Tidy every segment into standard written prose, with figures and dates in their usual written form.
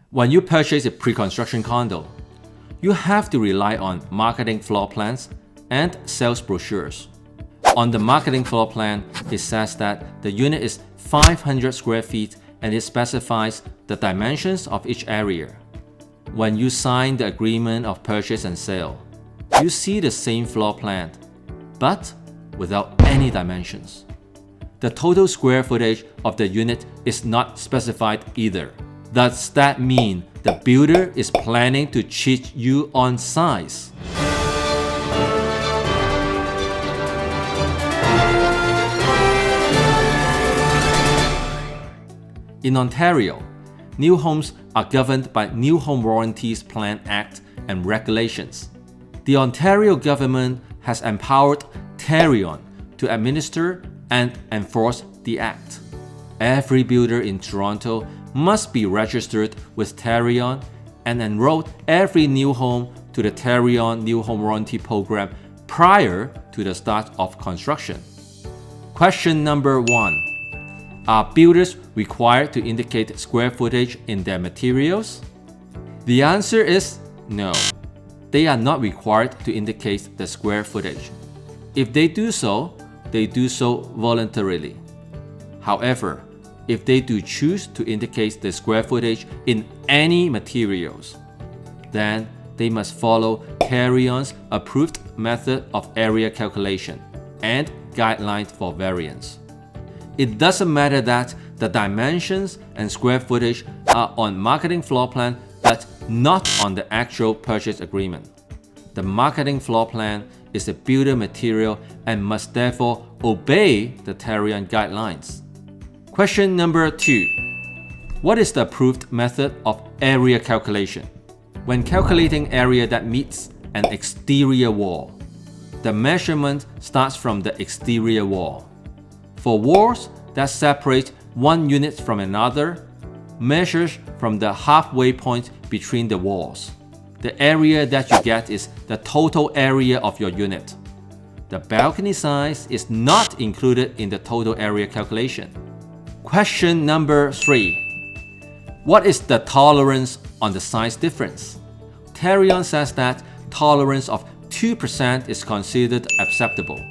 When you purchase a pre-construction condo, you have to rely on marketing floor plans and sales brochures. On the marketing floor plan, it says that the unit is 500 square feet and it specifies the dimensions of each area. When you sign the agreement of purchase and sale, you see the same floor plan, but without any dimensions. The total square footage of the unit is not specified either. Does that mean the builder is planning to cheat you on size? In Ontario, new homes are governed by New Home Warranties Plan Act and regulations. The Ontario government has empowered Tarion to administer and enforce the act. Every builder in Toronto must be registered with Tarion and enroll every new home to the Tarion New Home Warranty Program prior to the start of construction. Question number 1. Are builders required to indicate square footage in their materials? The answer is no. They are not required to indicate the square footage. If they do so voluntarily. However, if they do choose to indicate the square footage in any materials, then they must follow Tarion's approved method of area calculation and guidelines for variance. It doesn't matter that the dimensions and square footage are on marketing floor plan but not on the actual purchase agreement. The marketing floor plan is a builder material and must therefore obey the Tarion guidelines. Question number 2. What is the approved method of area calculation? When calculating area that meets an exterior wall, the measurement starts from the exterior wall. For walls that separate one unit from another, measures from the halfway point between the walls. The area that you get is the total area of your unit. The balcony size is not included in the total area calculation. Question number 3. What is the tolerance on the size difference? Tarion says that tolerance of 2% is considered acceptable.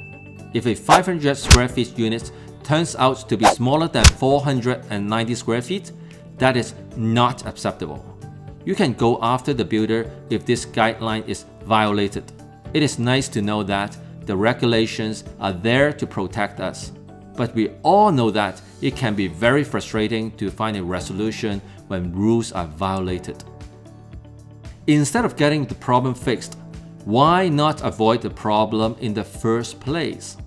If a 500 square feet unit turns out to be smaller than 490 square feet, that is not acceptable. You can go after the builder if this guideline is violated. It is nice to know that the regulations are there to protect us, but we all know that it can be very frustrating to find a resolution when rules are violated. Instead of getting the problem fixed, why not avoid the problem in the first place?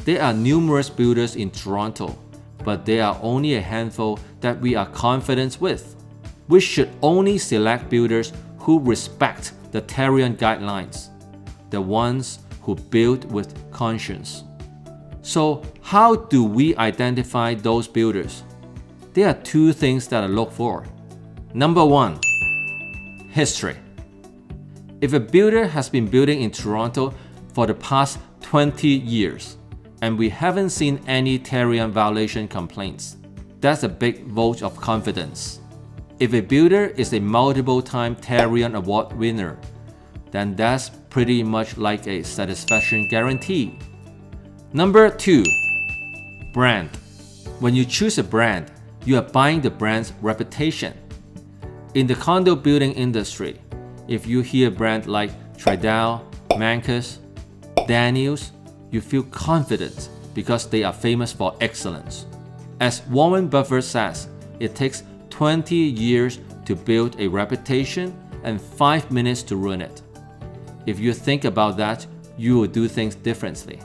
There are numerous builders in Toronto, but there are only a handful that we are confident with. We should only select builders who respect the Tarion guidelines, the ones who build with conscience. So how do we identify those builders? There are 2 things that I look for. Number 1, history. If a builder has been building in Toronto for the past 20 years and we haven't seen any Tarion violation complaints, that's a big vote of confidence. If a builder is a multiple-time Tarion Award winner, then that's pretty much like a satisfaction guarantee. Number 2, brand. When you choose a brand, you are buying the brand's reputation. In the condo building industry, if you hear a brand like Tridel, Mancus, Daniels, you feel confident because they are famous for excellence. As Warren Buffett says, it takes 20 years to build a reputation and 5 minutes to ruin it. If you think about that, you will do things differently.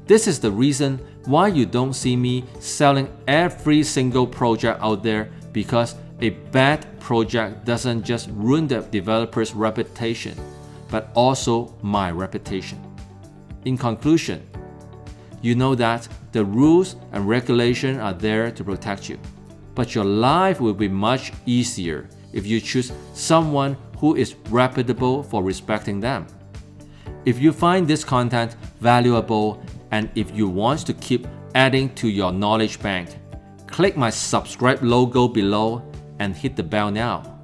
This is the reason why you don't see me selling every single project out there, because a bad project doesn't just ruin the developer's reputation, but also my reputation. In conclusion, you know that the rules and regulations are there to protect you, but your life will be much easier if you choose someone who is reputable for respecting them. If you find this content valuable and if you want to keep adding to your knowledge bank, click my subscribe logo below and hit the bell now.